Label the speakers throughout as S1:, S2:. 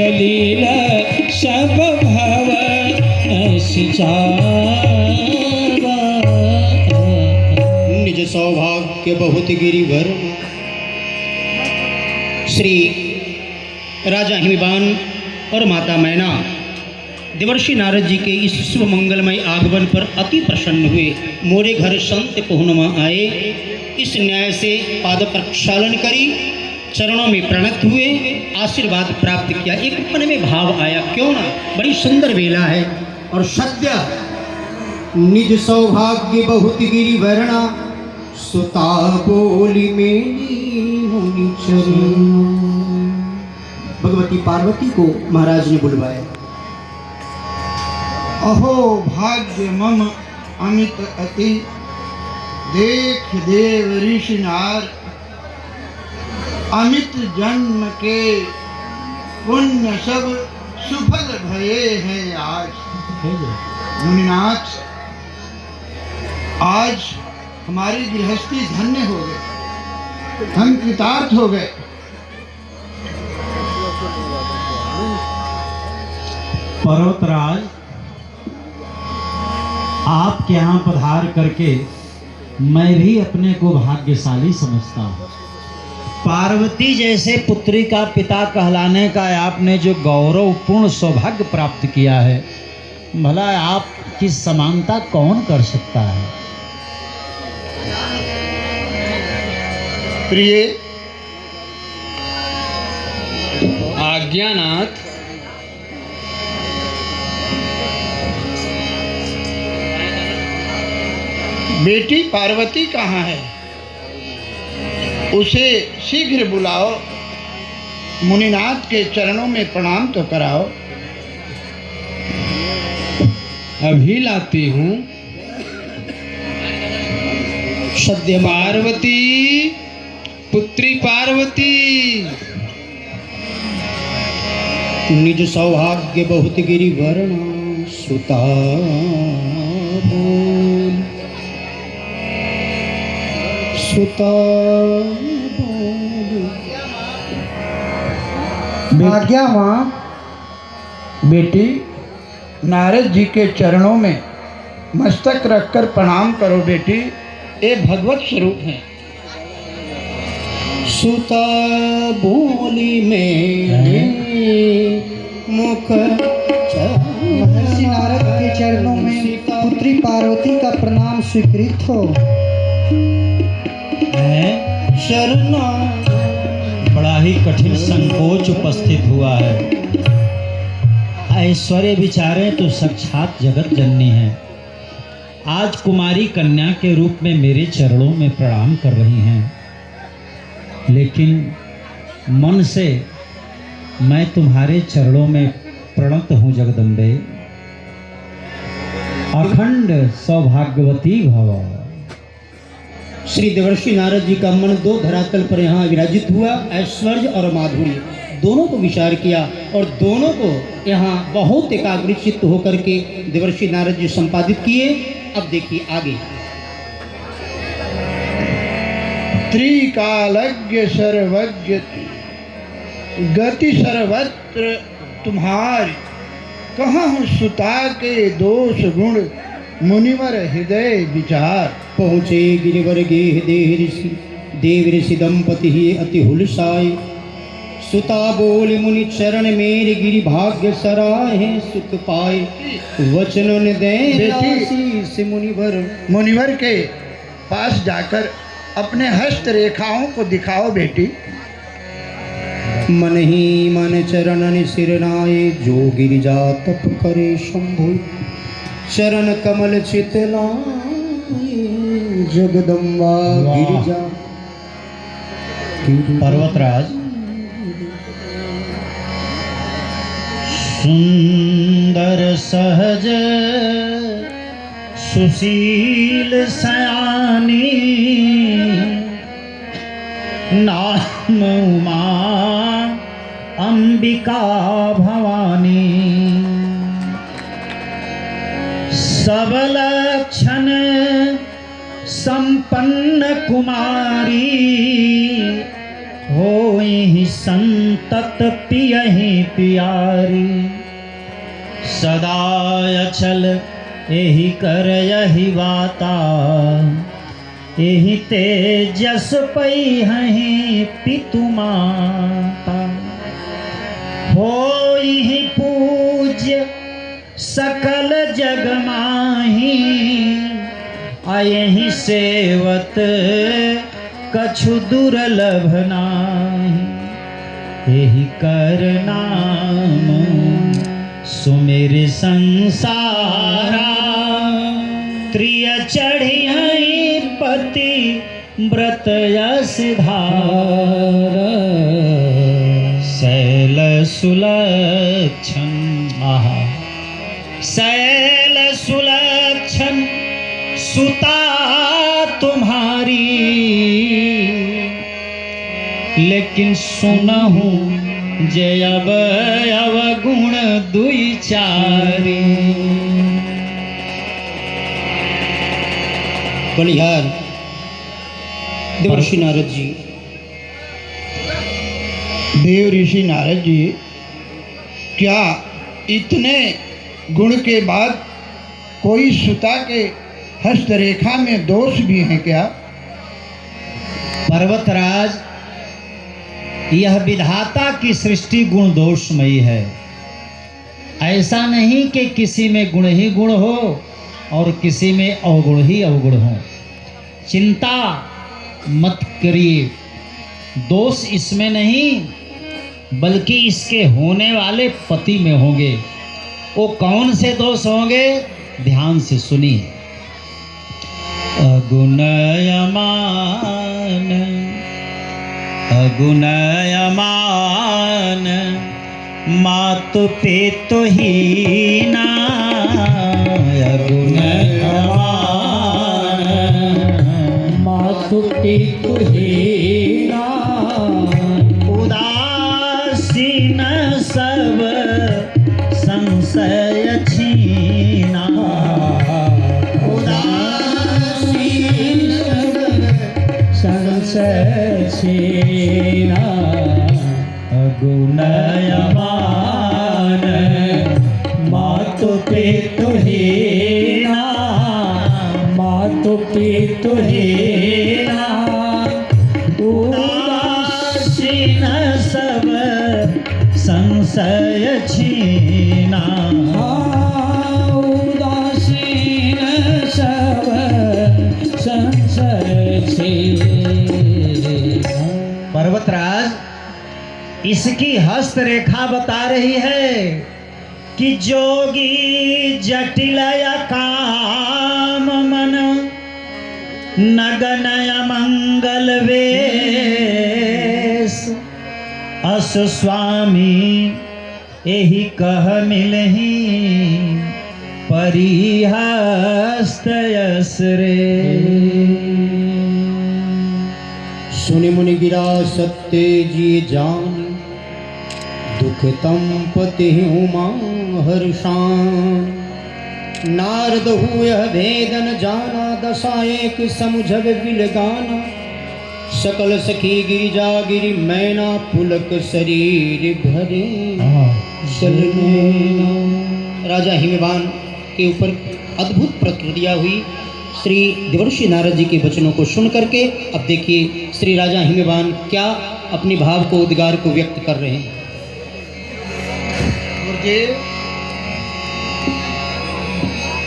S1: सलील सब भव सिचावा।
S2: निज सौभाग्य बहुत गिरिवर। श्री राजा हिमवान और माता मैना देवर्षि नारद जी के इस शुभ मंगलमय आगमन पर अति प्रसन्न हुए। मोरे घर संत पहुनमा आए, इस न्याय से पाद प्रक्षालन करी, चरणों में प्रणत हुए, आशीर्वाद प्राप्त किया। एक मन में भाव आया, क्यों ना, बड़ी सुंदर बेला है। और सत्य निज सौभाग्य बहुत गिरिवर्णा, सुता बोली मेरी मुनि चरण। भगवती पार्वती को महाराज ने बुलवाया।
S3: अहो भाग्य मम अमित अति, देख देव ऋषि नार, अमित जन्म के पुण्य सब सुफल भये हैं आज। मुनिनाथ, आज हमारी गृहस्थी धन्य हो गए, हम कृतार्थ हो गए।
S4: पर्वतराज, आपके यहाँ पधार करके मैं भी अपने को भाग्यशाली समझता हूँ। पार्वती जैसे पुत्री का पिता कहलाने का आपने जो गौरवपूर्ण सौभाग्य प्राप्त किया है, भला आपकी समानता कौन कर सकता है।
S3: प्रिय
S1: आज्ञानाथ,
S3: बेटी पार्वती कहाँ है? उसे शीघ्र बुलाओ, मुनिनाथ के चरणों में प्रणाम तो कराओ।
S1: अभी लाती हूँ।
S2: सद्य
S1: पार्वती, पुत्री पार्वती,
S2: निज सौभाग्य बहुत गिरिवर्णा, सुता बोल सुता बोल।
S3: आज्ञा माँ। बेटी, नारद जी के चरणों में मस्तक रखकर प्रणाम करो बेटी, ये भगवत स्वरूप हैं।
S2: सुता बोली मेरे मुख।
S5: महर्षि नारद के चरणों में पुत्री पार्वती का प्रणाम स्वीकृत हो।
S2: शरणा
S4: बड़ा ही कठिन संकोच उपस्थित हुआ है। ऐश्वर्य विचारें तो साक्षात जगत जननी है, आज कुमारी कन्या के रूप में मेरे चरणों में प्रणाम कर रही हैं, लेकिन मन से मैं तुम्हारे चरणों में प्रणत हूँ जगदम्बे। अखंड सौभाग्यवती भव।
S2: श्री देवर्षि नारद जी का मन दो धरातल पर यहाँ विराजित हुआ, ऐश्वर्य और माधुर्य दोनों को विचार किया और दोनों को यहाँ बहुत एकाग्रचित्त होकर के देवर्षि नारद जी संपादित किए। अब देखिए आगे।
S3: त्रिकालज्ञ सर्वज्ञ गति सर्वत्र तुम्हारी, कहाँ हूँ सुता के दोष गुण, मुनिवर हृदय विचार।
S2: पहुँचे गिरिवर गेह देव ऋषि दंपति ही अति हुलसाए, सुता बोल मुनि चरण मेरे गिरि भाग्य सराहे, सुख पाए वचन दे से
S3: मुनिवर के पास जाकर अपने हस्त रेखाओं को दिखाओ बेटी।
S2: मन ही मन चरणन सिरनाए, जो गिरिजा तप करे शंभु, चरण कमल चितलाए जगदम्बा गिरिजा।
S4: पर्वतराज, सुंदर सहज सुशील सयानी, नाम उमा अंबिका भवानी, सबलक्षण संपन्न कुमारी,
S2: होई संतत पियहि पियारी, सदा अचल एहि कर यही वाता, एहि तेजस पई पितु माता। होई पूज्य सकल जग माही, आयहि सेवत कछु दुर्लभ नाही, एहि कर नाम सुमिर संसारा, त्रिय चढ़ियहि पति व्रत यश धारा, शैल सुलक्षण महा शैल सुलक्षण सुता तुम्हारी, लेकिन सुनहु जय अवगुण दुई चारी। बलिहार देवर्षि नारद जी।
S3: देव ऋषि नारद जी, क्या इतने गुण के बाद कोई सुता के हस्तरेखा में दोष भी हैं क्या?
S2: पर्वतराज, यह विधाता की सृष्टि गुण दोषमयी है। ऐसा नहीं कि किसी में गुण ही गुण हो और किसी में अवगुण ही अवगुण हो। चिंता मत करिए, दोष इसमें नहीं बल्कि इसके होने वाले पति में होंगे। वो कौन से दोष होंगे, ध्यान से सुनिए। अगुणयमान अगुणयमान मातु पितु हीना, अगुणयमान मातु पितु हीना, उदासीन सब संशय छीना, उदासीन संशय छीना, अगुणयमान मातु पितु हीना, मातु पितु हीना, उदासीन सब संशय छीना, उदासीन सब संशय छीना। पर्वतराज, इसकी हस्तरेखा बता रही है कि जोगी जटिल काम मन, नगनय मंगल वेश, अस स्वामी एहि कह मिलहि, परिहस्त यस रे।
S6: सुनि मुनि गिरा सत्य जी जान, दुख तम पति उमा हर्षान, नारद हुए भेदन जाना, दशा एक समुझब बिलगाना, सकल सखी गिरिजा गिरि मैना, पुलक शरीर भरे चलने। राजा हिमवान के ऊपर अद्भुत प्रतिक्रिया हुई श्री देवर्षि नारद जी के वचनों को सुन करके। अब देखिए श्री राजा हिमवान क्या अपनी भाव को उद्गार को व्यक्त कर रहे हैं।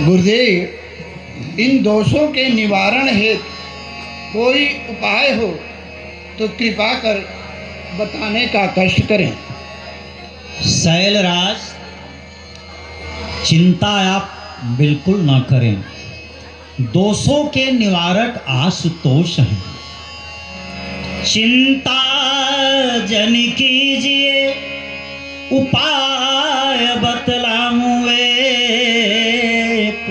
S3: गुरुदेव, इन दोषों के निवारण हेतु कोई उपाय हो तो कृपा कर बताने का कष्ट करें।
S2: शैलराज, चिंता आप बिल्कुल ना करें। दोषों के निवारक आशुतोष हैं। चिंता जन कीजिए, उपाय बतलाऊं एक,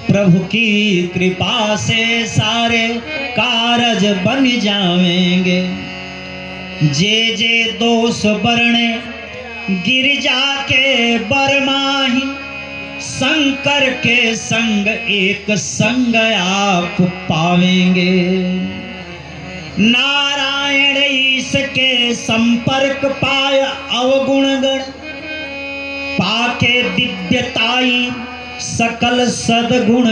S2: प्रभु की कृपा से सारे कारज बन जाएंगे। जे जे दोष बरणे गिरिजा के बरमाही, शंकर के संग एक संग आप पावेंगे। नारायण इसके संपर्क पाय अवगुण गण, पाके दिव्यताई सकल सदगुण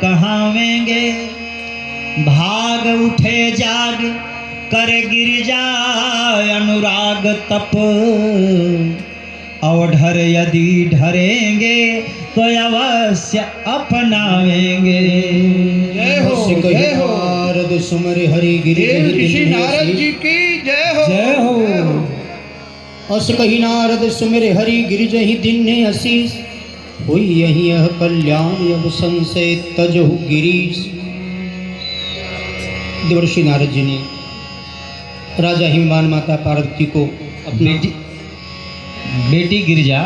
S2: कहावेंगे। भाग उठे जाग कर गिरजा अनुराग तप, अवढर यदि ढरेंगे तो अवश्य अपनावेंगे।
S3: जय हो,
S6: अस कही
S3: जय हो।
S6: नारद सुमर हरि गिरि
S3: देव
S6: जहि
S3: ऋषि
S6: दिन्य
S3: नारद
S6: सी।
S3: जी की जय हो,
S1: जय हो।
S3: जय हो।
S6: अस कही नारद सुमिर हरि गिरि जहि दिन्य आशीष, हुई यही यह कल्याण अब संशय तजहु गिरीश। देवर्षि नारद जी ने राजा हिमवान माता पार्वती को अपनी
S2: बेटी गिरिजा,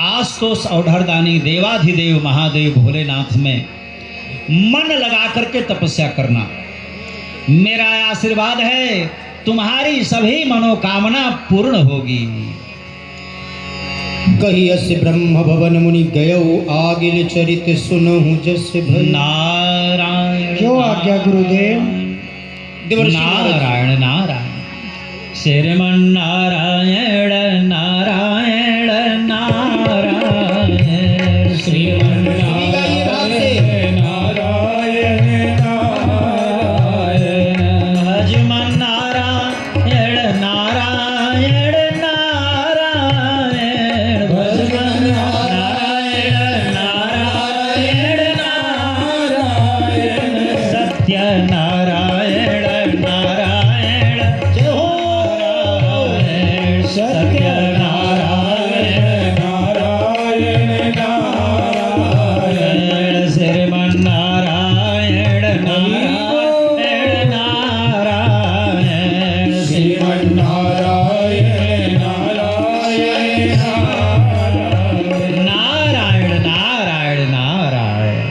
S2: आशुतोष औढ़रदानी देवाधिदेव महादेव भोलेनाथ में मन लगा करके तपस्या करना। मेरा आशीर्वाद है तुम्हारी सभी मनोकामना पूर्ण होगी।
S6: कही अस ब्रह्म भवन मुनि गयो, आगिल चरित सुनहु जस भय।
S2: नारायण
S5: जो आज्ञा गुरुदेव।
S6: देवर्षि नारद
S2: नारायण नारायण श्रीमन नारायण नारायण नारायण श्रीमन
S6: गाइए भाव से।
S1: नारायण नारायण
S2: भजमन नारायण नारायण नारायण भजमन नारायण नारायण नारायण सत्य नारायण नारायण
S6: जय हो।
S2: सत्य नारायण
S1: नारायण नारायण
S2: श्रीमन नारायण नारायण नारायण
S1: श्रीमन नारायण नारायण
S2: नारायण नारायण नारायण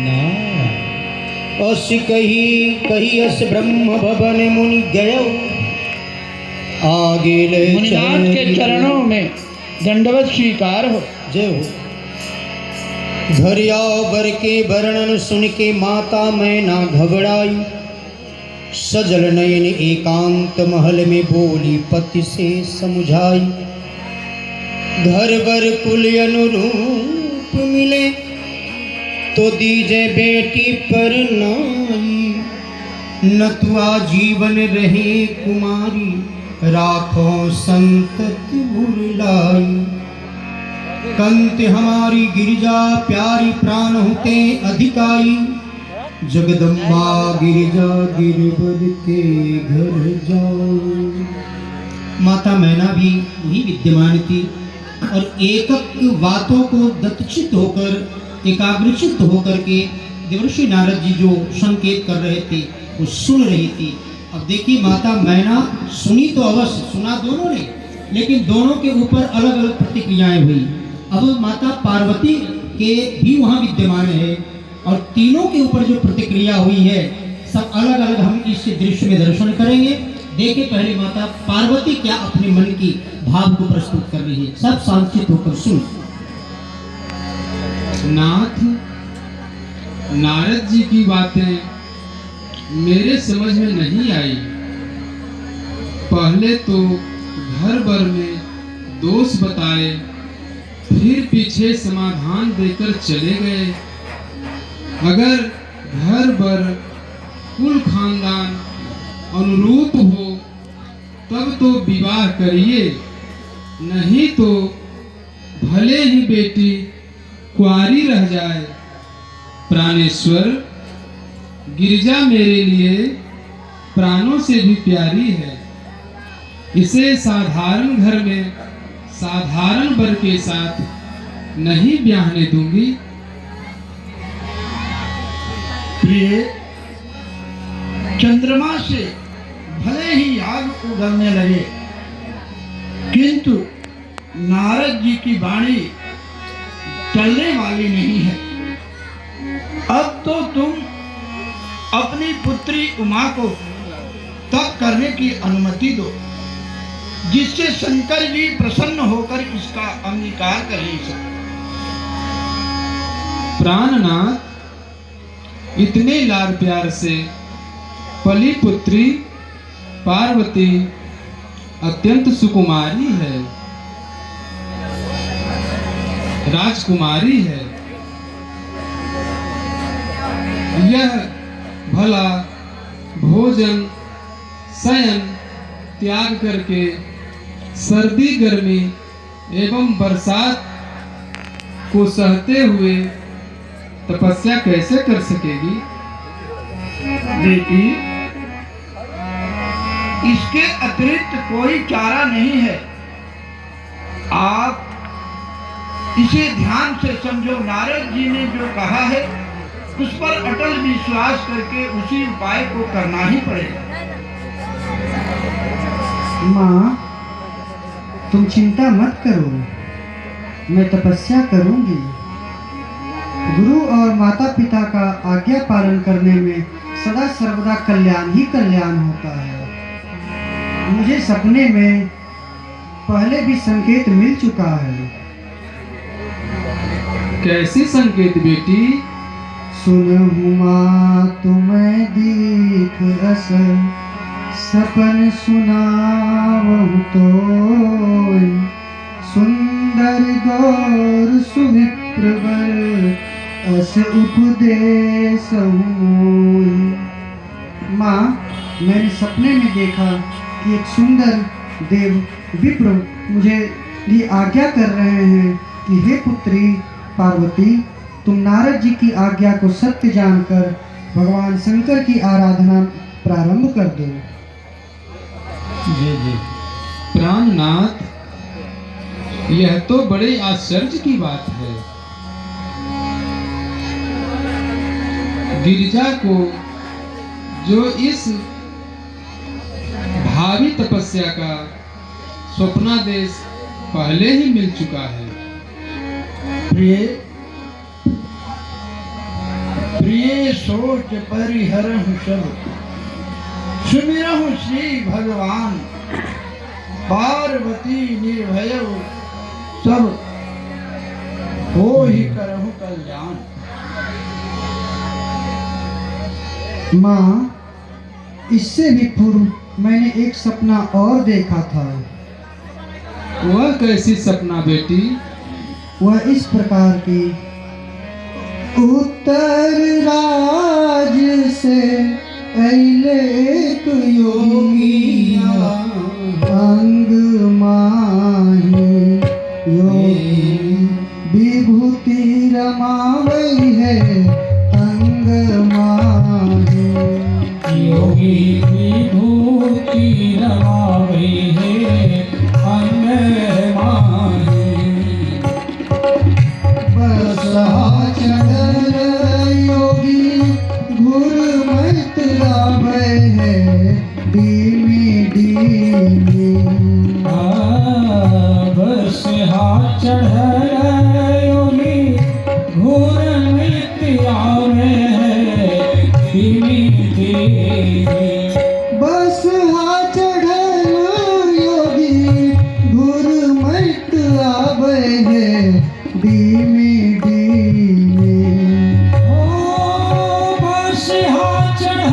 S2: नारायण।
S6: अस कही अस ब्रह्म भवन मुनि गयो, आगिल
S3: मुनिनाथ के चरणों में दंडवत स्वीकार हो।
S6: जय हो। घर आओ बर के वर्णन सुन के माता मैना घबराई, सजल नयन एकांत महल में बोली पति से समझाई। घर बर कुल अनुरूप मिले तो दीजे बेटी पर नाई, नतुआ जीवन रहे कुमारी, राखो संतति मुरलाई। कंत हमारी गिरिजा प्यारी प्राण होते अधिकाई, जगदम्बा गिरिजा गिरिवर के घर जाओ। माता मैना भी वही विद्यमान थी और एक बातों को दत्तचित होकर एकाग्रचित होकर के देवर्षि नारद जी जो संकेत कर रहे थे वो सुन रही थी। अब देखिए माता मैना सुनी तो अवश्य, सुना दोनों ने, लेकिन दोनों के ऊपर अलग अलग प्रतिक्रियाएं हुई। अब माता पार्वती के भी वहाँ विद्यमान है और तीनों के ऊपर जो प्रतिक्रिया हुई है सब अलग अलग हम इस दृश्य में दर्शन करेंगे। देखिए पहले माता पार्वती क्या अपने मन की भाव को प्रस्तुत कर रही है, सब शांतित होकर सुन।
S1: नाथ, नारद जी की बातें मेरे समझ में नहीं आई। पहले तो घर भर में दोष बताए, फिर पीछे समाधान देकर चले गए। अगर घर भर कुल खानदान अनुरूप हो तब तो विवाह करिए, नहीं तो भले ही बेटी कुंवारी रह जाए। प्राणेश्वर, गिरिजा मेरे लिए प्राणों से भी प्यारी है। इसे साधारण घर में साधारण वर के साथ नहीं ब्याहने दूंगी।
S3: प्रिय, चंद्रमा से भले ही आग उगलने लगे, किंतु नारद जी की वाणी टलने वाली नहीं है। अब तो तुम अपनी पुत्री उमा को तप करने की अनुमति दो, जिससे शंकर जी प्रसन्न होकर इसका अंगीकार करें।
S1: प्राणनाथ, इतने लाड प्यार से पली पुत्री पार्वती अत्यंत सुकुमारी है, राजकुमारी है। यह भला भोजन शयन त्याग करके सर्दी गर्मी एवं बरसात को सहते हुए तपस्या कैसे कर सकेगी?
S3: बेटी, इसके अतिरिक्त कोई चारा नहीं है। आप इसे ध्यान से समझो। नारद जी ने जो कहा है उस पर अटल विश्वास करके उसी उपाय को करना ही पड़ेगा।
S5: माँ, तुम चिंता मत करो, मैं तपस्या करूंगी। गुरु और माता पिता का आज्ञा पालन करने में सदा सर्वदा कल्याण ही कल्याण होता है। मुझे सपने में पहले भी संकेत मिल चुका है।
S1: कैसी संकेत बेटी?
S5: सुनहु माँ तुम्हें दीख रस, सपन सुनावहु तोय, सुंदर गौर सुविप्र वर, अस उपदेश मोय। माँ, मैंने सपने में देखा कि एक सुंदर देव विप्र मुझे ये आज्ञा कर रहे हैं कि हे पुत्री पार्वती, तुम नारद जी की आज्ञा को सत्य जानकर भगवान शंकर की आराधना प्रारंभ कर दो।
S4: जी जी।
S1: प्राणनाथ, यह तो बड़े आश्चर्य की बात है। गिरिजा को जो इस भावी तपस्या का स्वप्नादेश पहले ही मिल चुका है।
S3: प्रिय प्रिय सोच परिहरहु सब, सुमिरहु श्री भगवान, पार्वती निर्भय सब, हो ही करहु कल्याण।
S5: माँ, इससे भी पूर्व मैंने एक सपना और देखा था।
S1: वह कैसी सपना बेटी?
S5: वह इस प्रकार की, उत्तर राज से अइले एक योगिया, अंग माही योगी, विभूति रमावई है अंग माही,
S7: योगी विभूति रमावई है अंग माही।
S5: बसहा चढ़ल योगी घुर मत लावे है धीमी धीमी।
S7: बस हाथ चढ़ योगी घूर मृत्यु आवे है धीमी धीमी।
S5: बस हा चढ़ल योगी घुर मत आवे है धीमी धीमी।
S7: ओ बस हाथ चढ़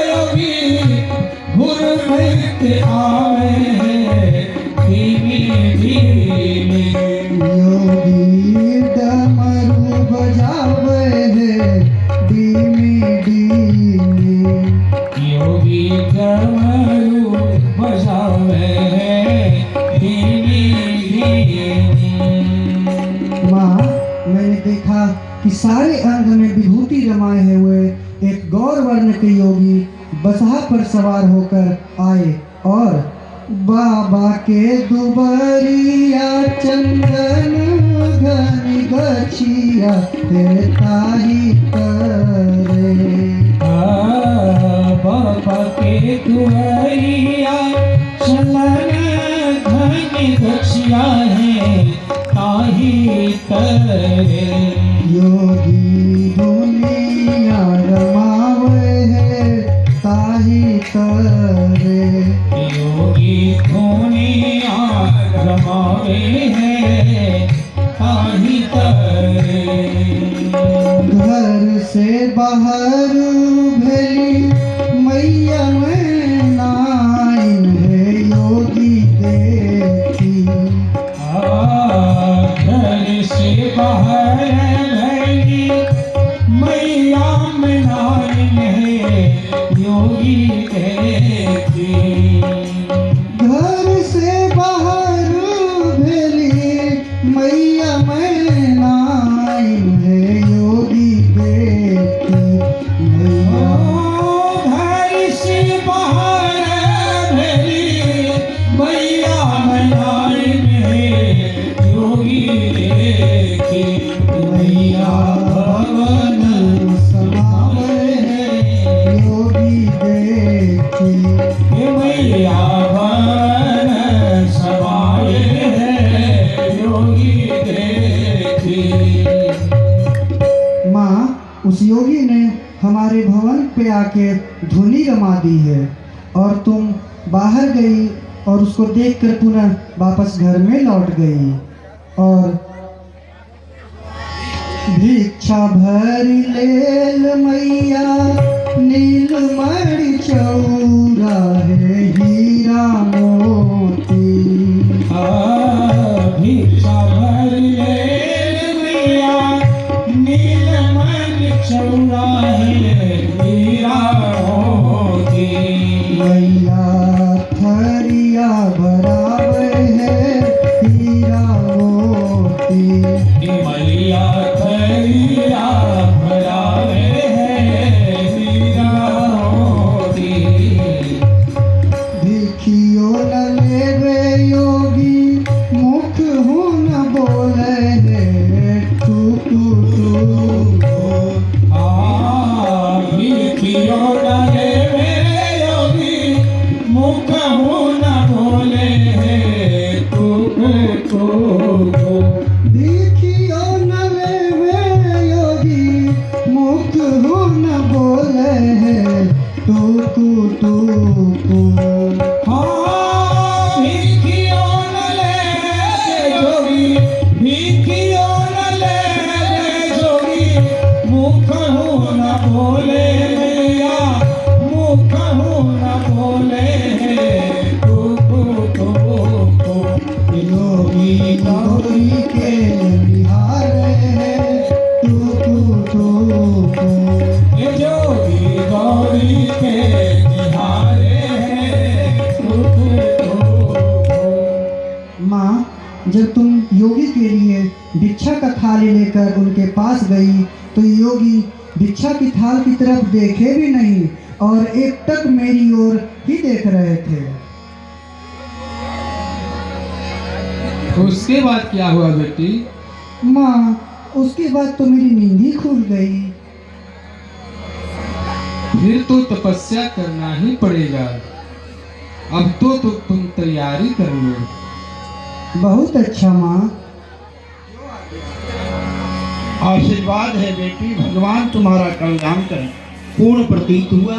S7: योगी घूर मृत्यु आवे है धीमी धीमी।
S5: योगी डमरू बजावे है धीमी धीमी।
S7: योगी डमरू बजावे है धीमी धीमी।
S5: माँ, मैंने देखा कि सारे अंग में विभूति रमाए हुए एक गौर वर्ण के योगी बसहा पर सवार होकर आए और बाबा के दुबरिया चंदन घन गछिया हे ताही करे।
S7: बाबा के दुआरिया चलन घन गछिया है ताही तरे।
S5: योगी दुनिया रमावे है ताही करे।
S7: योगी दुनिया रमावे है ताही तरे।
S5: घर से बाहर भली मैया में नाइन है योगी देखी।
S7: घर से बाहर भली मैया में नाइन है योगी देखी।
S5: घर से बाहर भेली मैया में नाइन है योगी देखी। मैया
S7: घर से बाहर भली मैया में नाइन है योगी देखी। मैया भवन
S5: समावे है योगी देखी।
S7: मैया भवन समाये है योगी देखी।
S5: माँ, उस योगी ने हमारे भवन पे आके धुनी रमा दी है और तुम बाहर गई और उसको देखकर पुनः वापस घर में लौट गई। और भिक्षा भरी लेल मैया नीलमणि चौरा है हीरा मोती।
S7: भिक्षा भर ले मैया नीलमणि चौरा है हीरा मोती।
S5: मैया थरिया बराबर है हीरा मोती।
S7: मैया थैया भरावे है हीरा मोती।
S5: भिखियो न लेवे योगी मुख हूँ न बोले रे टूटू
S7: भिखियो डाले मेरे योगी मुख मुँह न बोले है तू
S5: भिखियो न लेवे योगी मुख हूँ न बोले है टूकू टूकू।
S7: भिखियो न ले जोगी भिखियो न ले जोगी मुख मुँह न बोले मैया मुख मुँह न बोले
S5: योगी गौरी के बिहार है टूकू टूकू।
S7: जोगी गौरी के निहारे
S5: माँ, जब तुम योगी के लिए भिक्षा का थाली लेकर उनके पास गई तो योगी भिक्षा की थाल की तरफ देखे भी नहीं और एकटक मेरी ओर ही देख रहे थे।
S1: उसके बाद क्या हुआ बेटी?
S5: माँ, उसके बाद तो मेरी नींद ही खुल गई।
S1: फिर तो तपस्या करना ही पड़ेगा। अब तो तुम तैयारी कर लो।
S5: बहुत अच्छा माँ।
S3: आशीर्वाद है बेटी, भगवान तुम्हारा कल्याण करें।
S2: पूर्ण प्रतीत हुआ